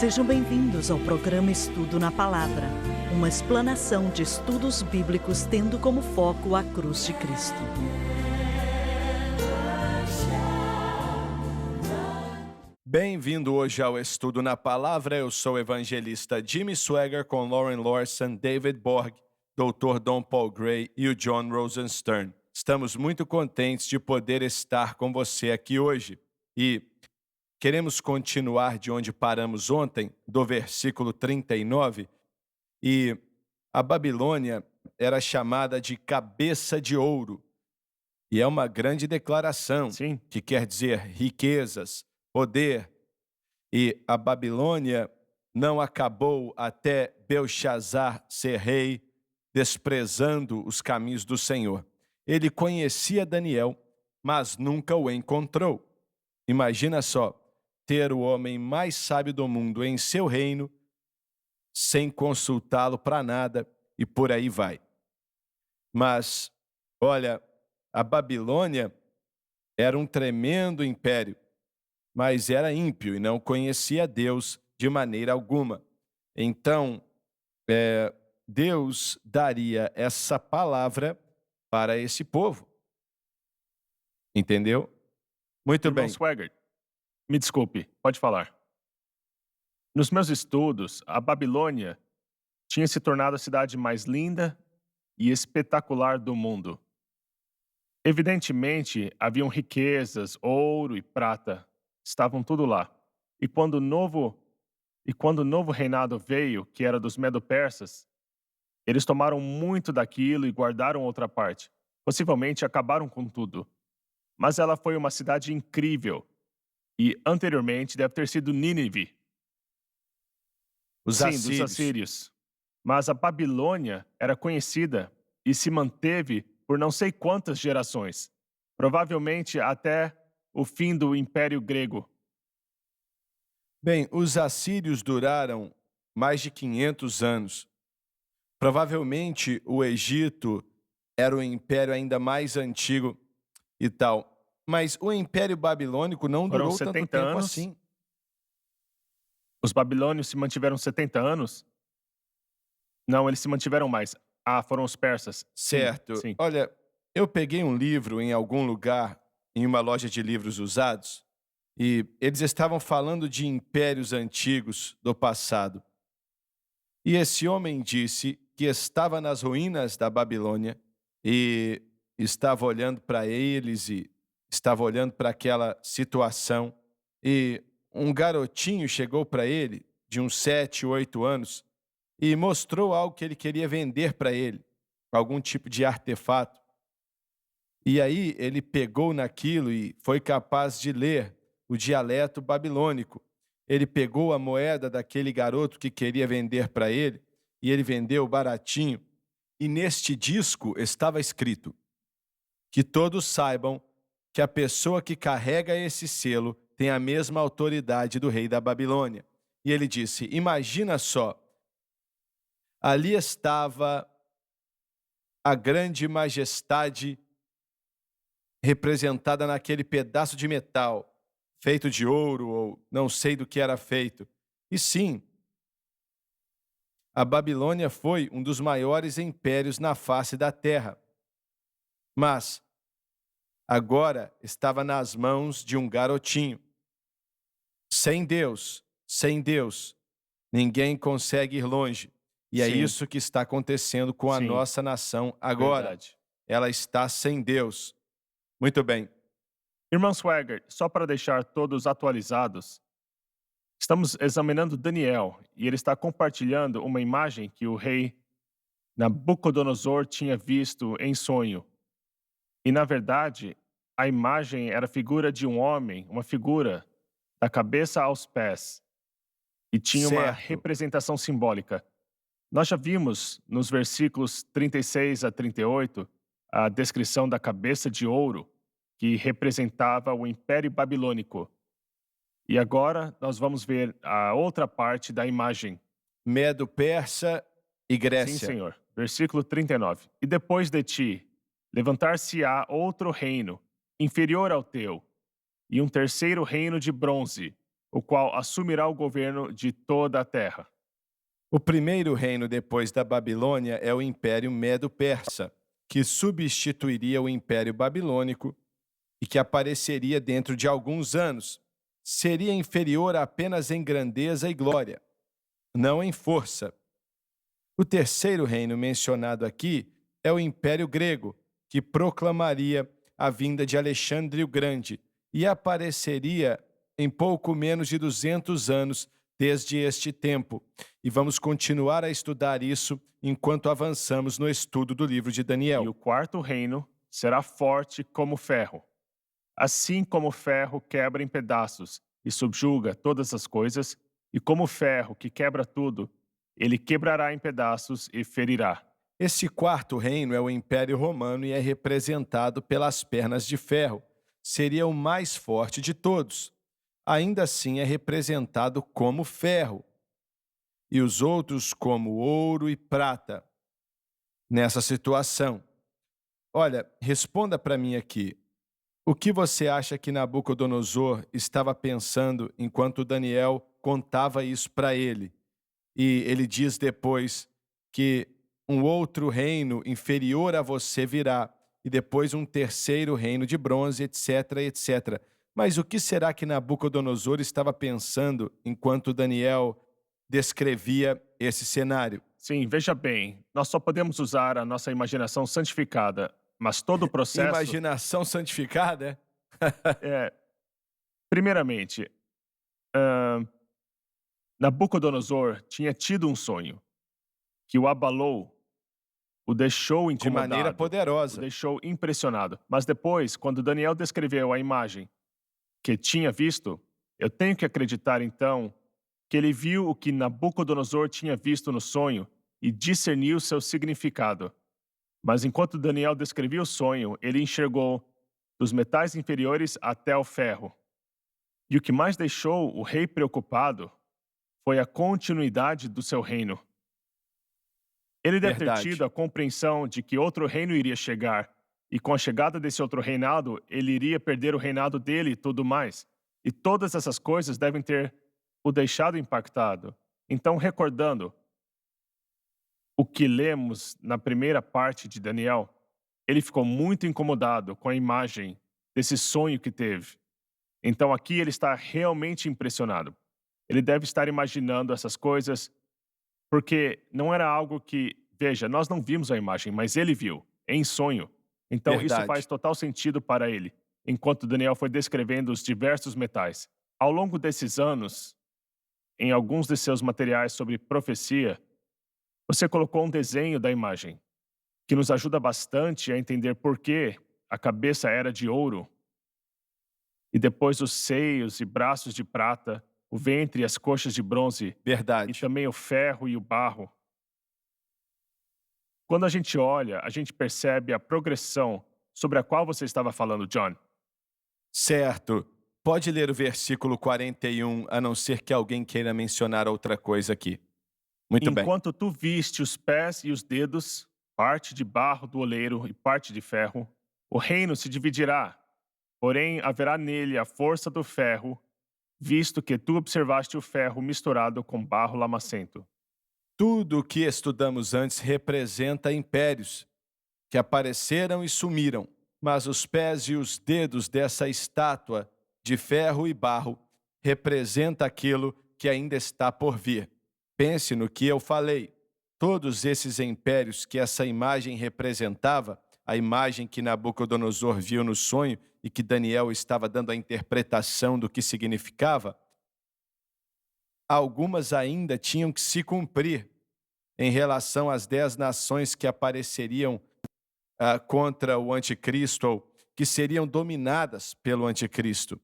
Sejam bem-vindos ao programa Estudo na Palavra, uma explanação de estudos bíblicos tendo como foco a cruz de Cristo. Bem-vindo hoje ao Estudo na Palavra. Eu sou o evangelista Jimmy Swaggart com Lauren Lawson, David Borg, Dr. Don Paul Gray e o John Rosenstern. Estamos muito contentes de poder estar com você aqui hoje e queremos continuar de onde paramos ontem, do versículo 39, e a Babilônia era chamada de cabeça de ouro, e é uma grande declaração, Sim. que quer dizer riquezas, poder, e a Babilônia não acabou até Belshazar ser rei, desprezando os caminhos do Senhor. Ele conhecia Daniel, mas nunca o encontrou. Imagina só, ter o homem mais sábio do mundo em seu reino, sem consultá-lo para nada, e por aí vai. Mas, olha, a Babilônia era um tremendo império, mas era ímpio e não conhecia Deus de maneira alguma. Então, Deus daria essa palavra para esse povo. Entendeu? Muito Irmão bem. Swaggart, me desculpe, pode falar. Nos meus estudos, a Babilônia tinha se tornado a cidade mais linda e espetacular do mundo. Evidentemente, haviam riquezas, ouro e prata, estavam tudo lá. E quando o novo reinado veio, que era dos Medo-Persas, eles tomaram muito daquilo e guardaram outra parte. Possivelmente acabaram com tudo. Mas ela foi uma cidade incrível. E anteriormente deve ter sido Nínive. Os Sim, assírios. dos assírios. Mas a Babilônia era conhecida e se manteve por não sei quantas gerações. Provavelmente até o fim do Império Grego. Bem, os assírios duraram mais de 500 anos. Provavelmente o Egito era o império ainda mais antigo e tal. Mas o Império Babilônico não Foram durou tanto 70 tempo anos. assim. Os babilônios se mantiveram 70 anos? Não, eles se mantiveram mais. Ah, foram os persas. Certo. Sim. Olha, eu peguei um livro em algum lugar, em uma loja de livros usados, e eles estavam falando de impérios antigos do passado. E esse homem disse que estava nas ruínas da Babilônia e estava olhando para eles e estava olhando para aquela situação. E um garotinho chegou para ele, de uns 7, 8 anos, e mostrou algo que ele queria vender para ele, algum tipo de artefato. E aí ele pegou naquilo e foi capaz de ler o dialeto babilônico. Ele pegou a moeda daquele garoto que queria vender para ele e ele vendeu baratinho. E neste disco estava escrito: que todos saibam que a pessoa que carrega esse selo tem a mesma autoridade do rei da Babilônia. E ele disse: imagina só, ali estava a grande majestade representada naquele pedaço de metal, feito de ouro ou não sei do que era feito. E sim, a Babilônia foi um dos maiores impérios na face da terra. Mas agora estava nas mãos de um garotinho. Sem Deus, ninguém consegue ir longe. E é Sim. isso que está acontecendo com a Sim. nossa nação agora. Verdade. Ela está sem Deus. Muito bem. Irmão Swaggart, só para deixar todos atualizados, estamos examinando Daniel e ele está compartilhando uma imagem que o rei Nabucodonosor tinha visto em sonho. E, na verdade, a imagem era a figura de um homem, uma figura da cabeça aos pés, e tinha uma Certo. representação simbólica. Nós já vimos nos versículos 36 a 38 a descrição da cabeça de ouro que representava o Império Babilônico. E agora nós vamos ver a outra parte da imagem. Medo persa e Grécia. Sim, Senhor. Versículo 39. E depois de ti, levantar-se-á outro reino, inferior ao teu, e um terceiro reino de bronze, o qual assumirá o governo de toda a terra. O primeiro reino depois da Babilônia é o Império Medo-Persa, que substituiria o Império Babilônico e que apareceria dentro de alguns anos. Seria inferior apenas em grandeza e glória, não em força. O terceiro reino mencionado aqui é o Império Grego, que proclamaria a vinda de Alexandre o Grande e apareceria em pouco menos de 200 anos desde este tempo. E vamos continuar a estudar isso enquanto avançamos no estudo do livro de E Daniel. o quarto reino será forte como ferro. Assim como o ferro quebra em pedaços e subjuga todas as coisas, e como o ferro que quebra tudo, ele quebrará em pedaços e ferirá. Esse quarto reino é o Império Romano e é representado pelas pernas de ferro. Seria o mais forte de todos. Ainda assim é representado como ferro, e os outros como ouro e prata. Nessa situação, olha, responda para mim aqui. O que você acha que Nabucodonosor estava pensando enquanto Daniel contava isso para ele? E ele diz depois que um outro reino inferior a você virá, e depois um terceiro reino de bronze, etc, etc. Mas o que será que Nabucodonosor estava pensando enquanto Daniel descrevia esse cenário? Sim, veja bem, nós só podemos usar a nossa imaginação santificada, mas todo o processo Imaginação santificada? é, primeiramente, ahn, Nabucodonosor tinha tido um sonho que o abalou, o deixou De maneira incomodado, o poderosa. deixou impressionado. Mas depois, quando Daniel descreveu a imagem que tinha visto, eu tenho que acreditar então que ele viu o que Nabucodonosor tinha visto no sonho e discerniu seu significado. Mas enquanto Daniel descrevia o sonho, ele enxergou dos metais inferiores até o ferro. E o que mais deixou o rei preocupado foi a continuidade do seu reino. Ele deve ter Verdade. tido a compreensão de que outro reino iria chegar, e com a chegada desse outro reinado, ele iria perder o reinado dele e tudo mais. E todas essas coisas devem ter o deixado impactado. Então, recordando o que lemos na primeira parte de Daniel, ele ficou muito incomodado com a imagem desse sonho que teve. Então, aqui ele está realmente impressionado. Ele deve estar imaginando essas coisas, porque não era algo que, veja, nós não vimos a imagem, mas ele viu, em sonho. Então, isso Verdade. faz total sentido para ele, enquanto Daniel foi descrevendo os diversos metais. Ao longo desses anos, em alguns de seus materiais sobre profecia, você colocou um desenho da imagem, que nos ajuda bastante a entender por que a cabeça era de ouro, e depois os seios e braços de prata, o ventre e as coxas de bronze, e Verdade. também o ferro e o barro. Quando a gente olha, a gente percebe a progressão sobre a qual você estava falando, John. Certo. Pode ler o versículo 41, a não ser que alguém queira mencionar outra coisa aqui. Muito bem. Enquanto tu viste os pés e os dedos, parte de barro do oleiro e parte de ferro, o reino se dividirá, porém haverá nele a força do ferro, visto que tu observaste o ferro misturado com barro lamacento. Tudo o que estudamos antes representa impérios que apareceram e sumiram, mas os pés e os dedos dessa estátua de ferro e barro representa aquilo que ainda está por vir. Pense no que eu falei. Todos esses impérios que essa imagem representava, a imagem que Nabucodonosor viu no sonho e que Daniel estava dando a interpretação do que significava, algumas ainda tinham que se cumprir em relação às 10 nações que apareceriam contra o anticristo, ou que seriam dominadas pelo anticristo.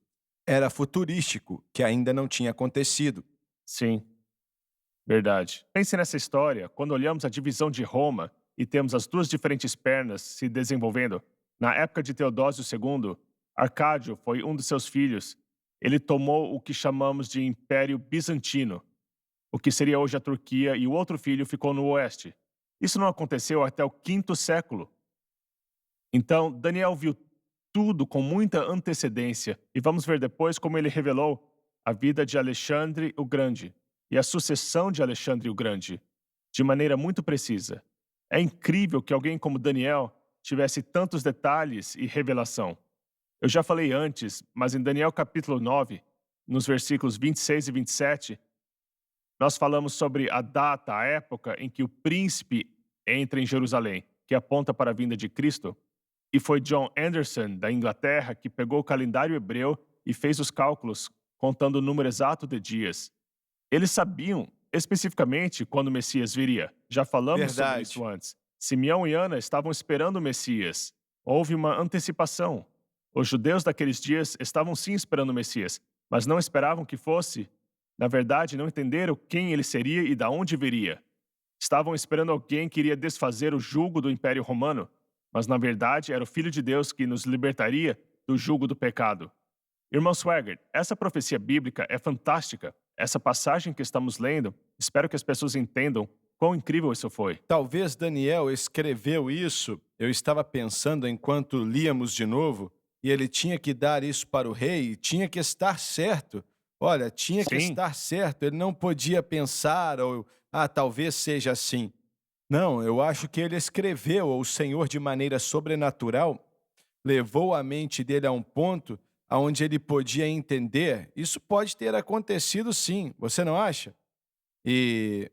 Era futurístico, que ainda não tinha acontecido. Sim, verdade. Pense nessa história quando olhamos a divisão de Roma e temos as duas diferentes pernas se desenvolvendo. Na época de Teodósio II, Arcádio foi um de seus filhos. Ele tomou o que chamamos de Império Bizantino, o que seria hoje a Turquia, e o outro filho ficou no oeste. Isso não aconteceu até o quinto século. Então, Daniel viu tudo com muita antecedência, e vamos ver depois como ele revelou a vida de Alexandre o Grande e a sucessão de Alexandre o Grande, de maneira muito precisa. É incrível que alguém como Daniel tivesse tantos detalhes e revelação. Eu já falei antes, mas em Daniel capítulo 9, nos versículos 26 e 27, nós falamos sobre a data, a época em que o príncipe entra em Jerusalém, que aponta para a vinda de Cristo. E foi John Anderson, da Inglaterra, que pegou o calendário hebreu e fez os cálculos, contando o número exato de dias. Eles sabiam especificamente quando o Messias viria. Já falamos sobre Verdade. isso antes. Simeão e Ana estavam esperando o Messias. Houve uma antecipação. Os judeus daqueles dias estavam sim esperando o Messias, mas não esperavam que fosse. Na verdade, não entenderam quem ele seria e de onde viria. Estavam esperando alguém que iria desfazer o jugo do Império Romano, mas na verdade era o Filho de Deus que nos libertaria do jugo do pecado. Irmão Swagger, essa profecia bíblica é fantástica. Essa passagem que estamos lendo, espero que as pessoas entendam quão incrível isso foi. Talvez Daniel escreveu isso, eu estava pensando enquanto líamos de novo, e ele tinha que dar isso para o rei, e tinha que estar certo. Olha, tinha que Sim. estar certo, ele não podia pensar, ou, talvez seja assim. Não, eu acho que ele escreveu, ou o Senhor, de maneira sobrenatural, levou a mente dele a um ponto onde ele podia entender. Isso pode ter acontecido sim, você não acha? E,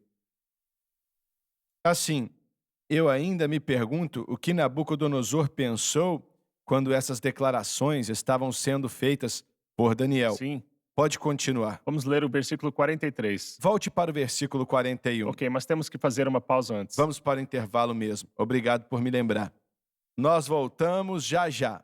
assim, eu ainda me pergunto o que Nabucodonosor pensou quando essas declarações estavam sendo feitas por Daniel. Sim. Pode continuar. Vamos ler o versículo 43. Volte para o versículo 41. Ok, mas temos que fazer uma pausa antes. Vamos para o intervalo mesmo. Obrigado por me lembrar. Nós voltamos já já.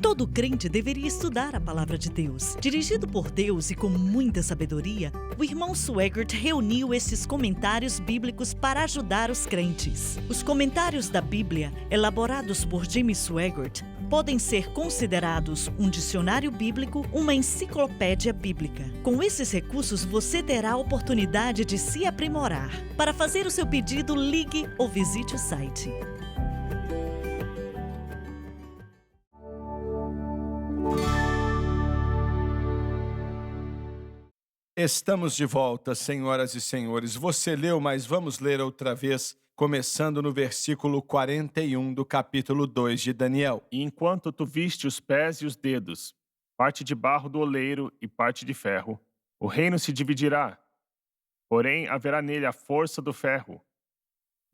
Todo crente deveria estudar a palavra de Deus. Dirigido por Deus e com muita sabedoria, o irmão Swaggart reuniu esses comentários bíblicos para ajudar os crentes. Os comentários da Bíblia, elaborados por Jimmy Swaggart, podem ser considerados um dicionário bíblico, uma enciclopédia bíblica. Com esses recursos, você terá a oportunidade de se aprimorar. Para fazer o seu pedido, ligue ou visite o site. Estamos de volta, senhoras e senhores. Você leu, mas vamos ler outra vez, começando no versículo 41 do capítulo 2 de Daniel. E enquanto tu viste os pés e os dedos, parte de barro do oleiro e parte de ferro, o reino se dividirá, porém haverá nele a força do ferro,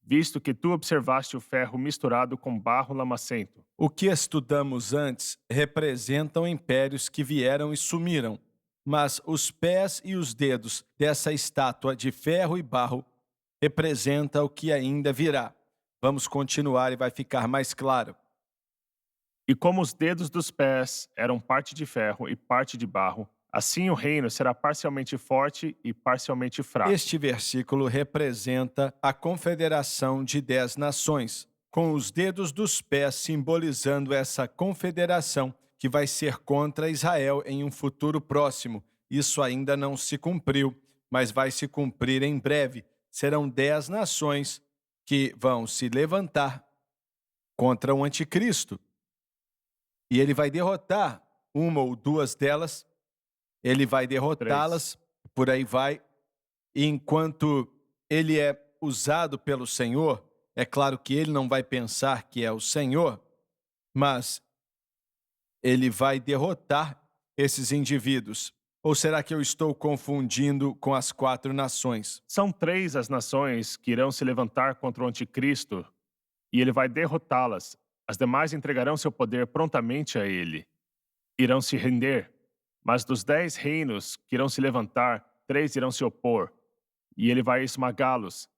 visto que tu observaste o ferro misturado com barro lamacento. O que estudamos antes representam impérios que vieram e sumiram, mas os pés e os dedos dessa estátua de ferro e barro representam o que ainda virá. Vamos continuar e vai ficar mais claro. E como os dedos dos pés eram parte de ferro e parte de barro, assim o reino será parcialmente forte e parcialmente fraco. Este versículo representa a confederação de 10 nações, com os dedos dos pés simbolizando essa confederação que vai ser contra Israel em um futuro próximo. Isso ainda não se cumpriu, mas vai se cumprir em breve. Serão 10 nações que vão se levantar contra o anticristo. E ele vai derrotar uma ou duas delas, ele vai derrotá-las, por aí vai. E enquanto ele é usado pelo Senhor, é claro que ele não vai pensar que é o Senhor, mas ele vai derrotar esses indivíduos. Ou será que eu estou confundindo com as 4 nações? São 3 as nações que irão se levantar contra o anticristo e ele vai derrotá-las. As demais entregarão seu poder prontamente a ele. Irão se render, mas dos 10 reinos que irão se levantar, 3 irão se opor e ele vai esmagá-los.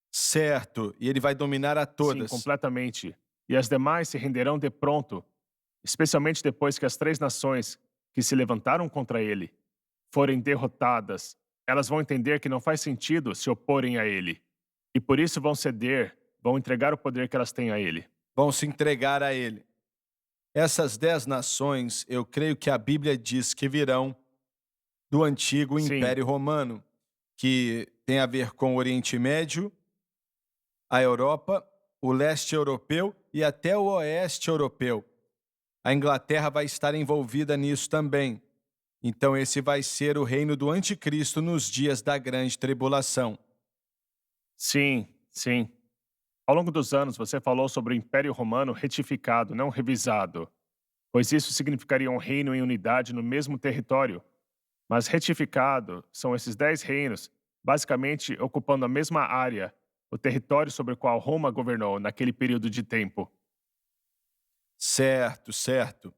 Certo, e ele vai dominar a todas. Sim, completamente. E as demais se renderão de pronto, especialmente depois que as 3 nações que se levantaram contra ele forem derrotadas. Elas vão entender que não faz sentido se oporem a ele. E por isso vão ceder, vão entregar o poder que elas têm a ele. Vão se entregar a ele. Essas 10 nações, eu creio que a Bíblia diz que virão do antigo Sim. Império Romano, que tem a ver com o Oriente Médio, a Europa, o leste europeu e até o oeste europeu. a Inglaterra vai estar envolvida nisso também. Então esse vai ser o reino do anticristo nos dias da grande tribulação. Sim, sim. Ao longo dos anos, você falou sobre o Império Romano retificado, não revisado, pois isso significaria um reino em unidade no mesmo território. Mas retificado são esses 10 reinos, basicamente ocupando a mesma área, o território sobre o qual Roma governou naquele período de tempo. Certo, certo.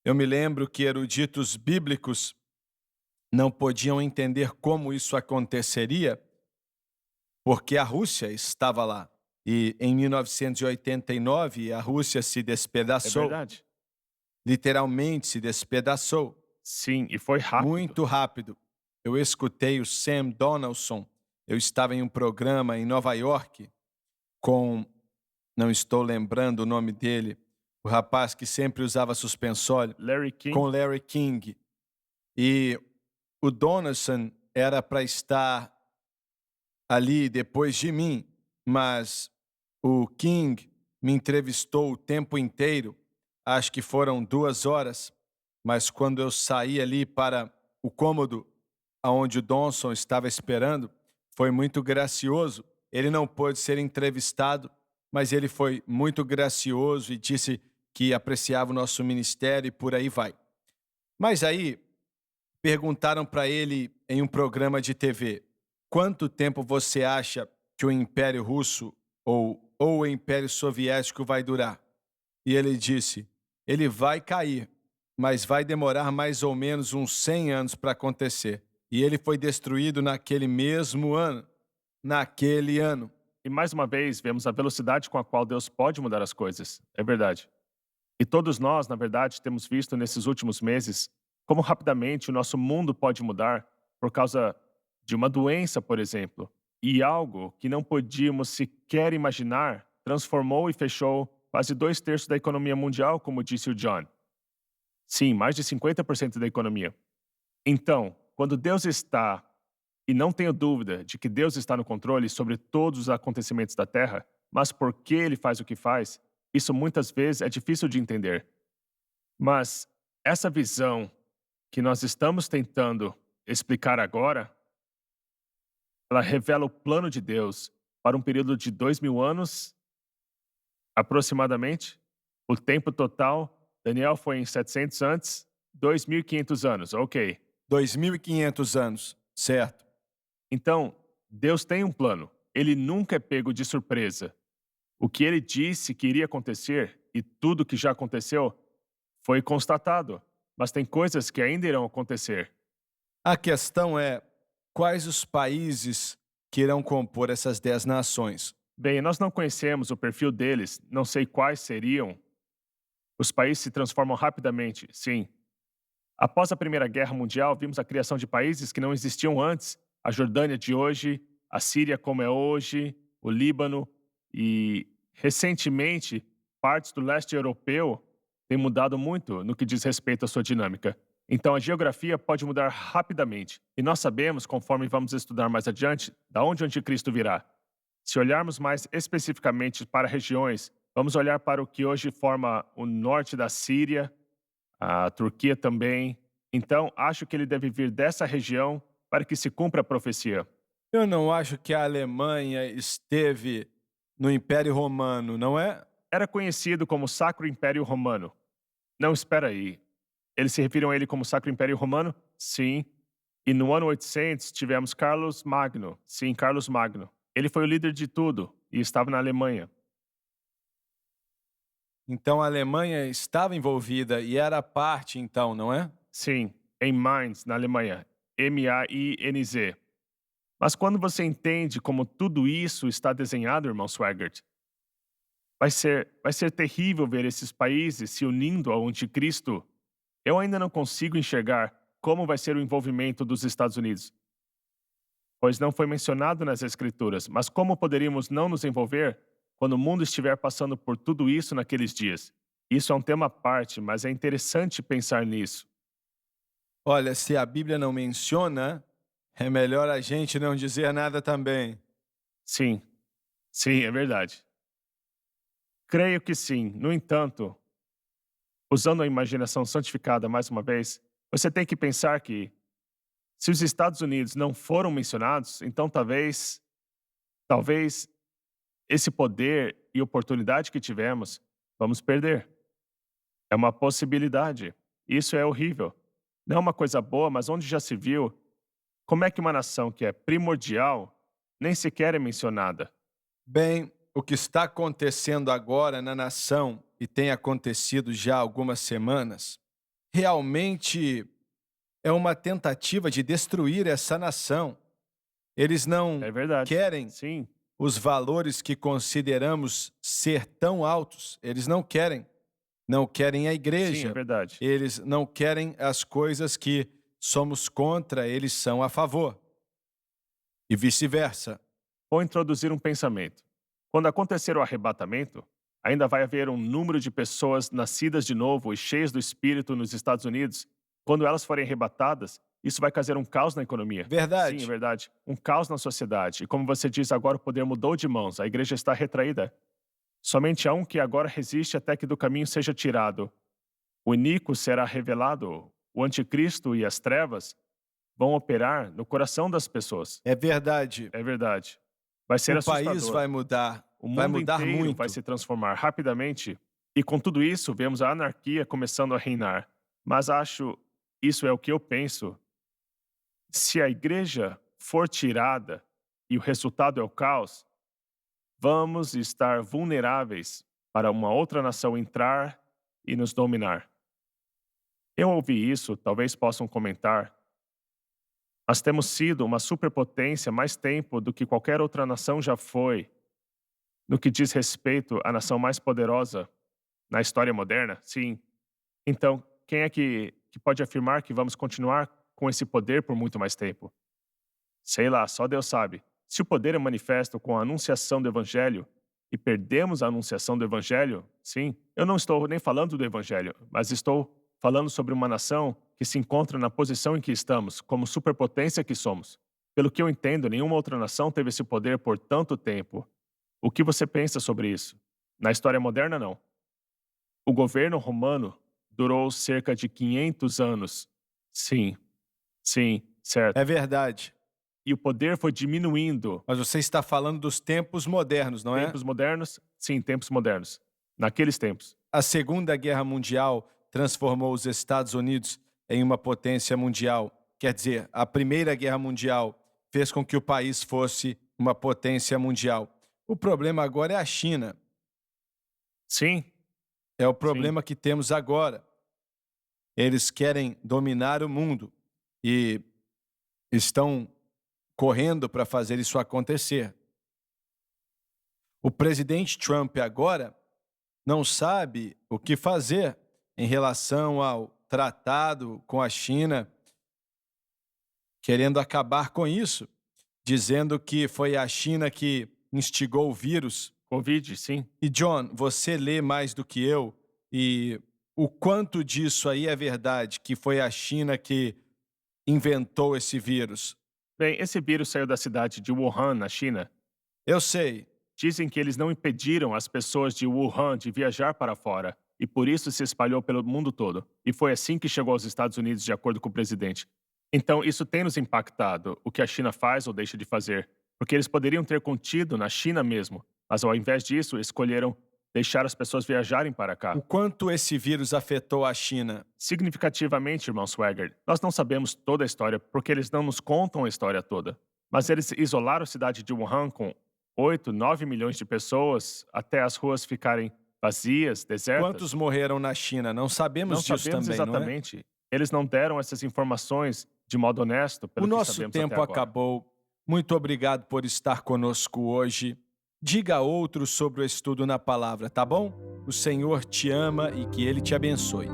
Eu me lembro que eruditos bíblicos não podiam entender como isso aconteceria, porque a Rússia estava lá. E em 1989, a Rússia se É despedaçou, verdade? literalmente se despedaçou, Sim, e foi rápido. muito rápido. Eu escutei o Sam Donaldson. Eu estava em um programa em Nova York com, não estou lembrando o nome dele, o rapaz que sempre usava suspensório, Larry King, com Larry King. E o Donaldson era para estar ali depois de mim, mas o King me entrevistou o tempo inteiro, acho que foram 2 horas, mas quando eu saí ali para o cômodo onde o Donson estava esperando, foi muito gracioso. Ele não pôde ser entrevistado, mas ele foi muito gracioso e disse que apreciava o nosso ministério e por aí vai. Mas aí perguntaram para ele em um programa de TV: quanto tempo você acha que o Império Russo ou o Império Soviético vai durar? E ele disse: ele vai cair, mas vai demorar mais ou menos uns 100 anos para acontecer. E ele foi destruído naquele mesmo ano. Naquele ano. e mais uma vez vemos a velocidade com a qual Deus pode mudar as coisas. É verdade. E todos nós, na verdade, temos visto nesses últimos meses como rapidamente o nosso mundo pode mudar por causa de uma doença, por exemplo. E algo que não podíamos sequer imaginar transformou e fechou quase 2/3 da economia mundial, como disse o John. Sim, mais de 50% da economia. Então, quando Deus está, e não tenho dúvida de que Deus está no controle sobre todos os acontecimentos da Terra, mas por que ele faz o que faz, isso muitas vezes é difícil de entender. Mas essa visão que nós estamos tentando explicar agora, ela revela o plano de Deus para um período de 2000 anos, aproximadamente. O tempo total, Daniel foi em 700 antes, 2500 anos, ok. 2.500 anos, certo? Então, Deus tem um plano. Ele nunca é pego de surpresa. O que ele disse que iria acontecer e tudo que já aconteceu foi constatado, mas tem coisas que ainda irão acontecer. A questão é: quais os países que irão compor essas 10 nações? Bem, nós não conhecemos o perfil deles, não sei quais seriam. Os países se transformam rapidamente, sim. Após a Primeira Guerra Mundial, vimos a criação de países que não existiam antes. A Jordânia de hoje, a Síria como é hoje, o Líbano e, recentemente, partes do leste europeu têm mudado muito no que diz respeito à sua dinâmica. Então, a geografia pode mudar rapidamente. E nós sabemos, conforme vamos estudar mais adiante, da onde o anticristo virá. Se olharmos mais especificamente para regiões, vamos olhar para o que hoje forma o norte da Síria, a Turquia também. Então, acho que ele deve vir dessa região para que se cumpra a profecia. Eu não acho que a Alemanha esteve no Império Romano, não é? Era conhecido como Sacro Império Romano. Não, espera aí. Eles se referiram a ele como Sacro Império Romano? Sim. E no ano 800 tivemos Carlos Magno. Sim, Carlos Magno. Ele foi o líder de tudo e estava na Alemanha. Então a Alemanha estava envolvida e era parte, então, não é? Sim, em Mainz, na Alemanha. Mainz. Mas quando você entende como tudo isso está desenhado, irmão Swaggart, vai ser terrível ver esses países se unindo ao anticristo. Eu ainda não consigo enxergar como vai ser o envolvimento dos Estados Unidos, pois não foi mencionado nas Escrituras, mas como poderíamos não nos envolver quando o mundo estiver passando por tudo isso naqueles dias? Isso é um tema à parte, mas é interessante pensar nisso. Olha, se a Bíblia não menciona, é melhor a gente não dizer nada também. Sim, sim, é verdade. Creio que sim. No entanto, Usando a imaginação santificada mais uma vez, você tem que pensar que, se os Estados Unidos não foram mencionados, então talvez esse poder e oportunidade que tivemos, vamos perder. É uma possibilidade. Isso é horrível. Não é uma coisa boa, mas onde já se viu, como é que uma nação que é primordial nem sequer é mencionada? Bem, o que está acontecendo agora na nação e tem acontecido já há algumas semanas, realmente é uma tentativa de destruir essa nação. Eles não É verdade. querem Sim, os valores que consideramos ser tão altos. Eles não querem. Não querem a sim, é igreja. verdade. Eles não querem as coisas que somos contra, eles são a favor. E vice-versa. Vou introduzir um pensamento. Quando acontecer o arrebatamento, ainda vai haver um número de pessoas nascidas de novo e cheias do Espírito nos Estados Unidos. Quando elas forem arrebatadas, isso vai causar um caos na economia. Verdade. Sim, é verdade. Um caos na sociedade. E como você diz, agora o poder mudou de mãos. A igreja está retraída. Somente há um que agora resiste até que do caminho seja tirado. O iníquo será revelado. O anticristo e as trevas vão operar no coração das pessoas. É verdade. É verdade. Vai ser O assustador. país vai mudar. O Vai mundo mudar inteiro muito. vai se transformar rapidamente. E com tudo isso, vemos a anarquia começando a reinar. Mas isso é o que eu penso. Se a igreja for tirada e o resultado é o caos, vamos estar vulneráveis para uma outra nação entrar e nos dominar. Eu ouvi isso, talvez possam comentar. Nós temos sido uma superpotência mais tempo do que qualquer outra nação já foi, no que diz respeito à nação mais poderosa na história moderna, sim. Então, quem é que pode afirmar que vamos continuar com esse poder por muito mais tempo? Sei lá, só Deus sabe. Se o poder é manifesto com a anunciação do Evangelho e perdemos a anunciação do Evangelho, sim, eu não estou nem falando do Evangelho, mas estou falando sobre uma nação que se encontra na posição em que estamos, como superpotência que somos. Pelo que eu entendo, nenhuma outra nação teve esse poder por tanto tempo. O que você pensa sobre isso? Na história moderna, não. O governo romano durou cerca de 500 anos. Sim, certo. É verdade. E o poder foi diminuindo. Mas você está falando dos tempos modernos, não é? Tempos modernos? Sim, tempos modernos. Naqueles tempos. A Segunda Guerra Mundial transformou os Estados Unidos em uma potência mundial. Quer dizer, a Primeira Guerra Mundial fez com que o país fosse uma potência mundial. O problema agora é a China. Sim, É o problema que temos agora. Eles querem dominar o mundo e estão correndo para fazer isso acontecer. O presidente Trump agora não sabe o que fazer em relação ao tratado com a China, querendo acabar com isso, dizendo que foi a China que instigou o vírus. Covid, sim. E John, você lê mais do que eu, e o quanto disso aí é verdade, que foi a China que inventou esse vírus? Bem, esse vírus saiu da cidade de Wuhan, na China. Eu sei. Dizem que eles não impediram as pessoas de Wuhan de viajar para fora, e por isso se espalhou pelo mundo todo. E foi assim que chegou aos Estados Unidos, de acordo com o presidente. Então, isso tem nos impactado, o que a China faz ou deixa de fazer, porque eles poderiam ter contido na China mesmo, mas ao invés disso, escolheram deixar as pessoas viajarem para cá. O quanto esse vírus afetou a China? Significativamente, irmão Swagger, nós não sabemos toda a história porque eles não nos contam a história toda. Mas eles isolaram a cidade de Wuhan com 8, 9 milhões de pessoas até as ruas ficarem vazias, desertas. Quantos morreram na China? Não sabemos Não disso sabemos também, exatamente. Eles não deram essas informações de modo honesto, não é? pelo O que nosso sabemos tempo até agora. acabou. Muito obrigado por estar conosco hoje. Diga a outros sobre o estudo na palavra, tá bom? O Senhor te ama e que Ele te abençoe.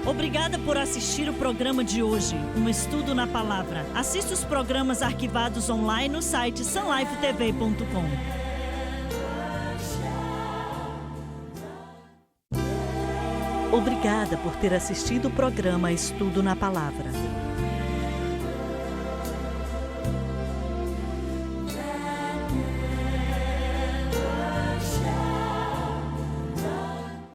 Obrigada por assistir o programa de hoje, um estudo na palavra. Assista os programas arquivados online no site sunlifetv.com. Obrigada por ter assistido o programa Estudo na Palavra.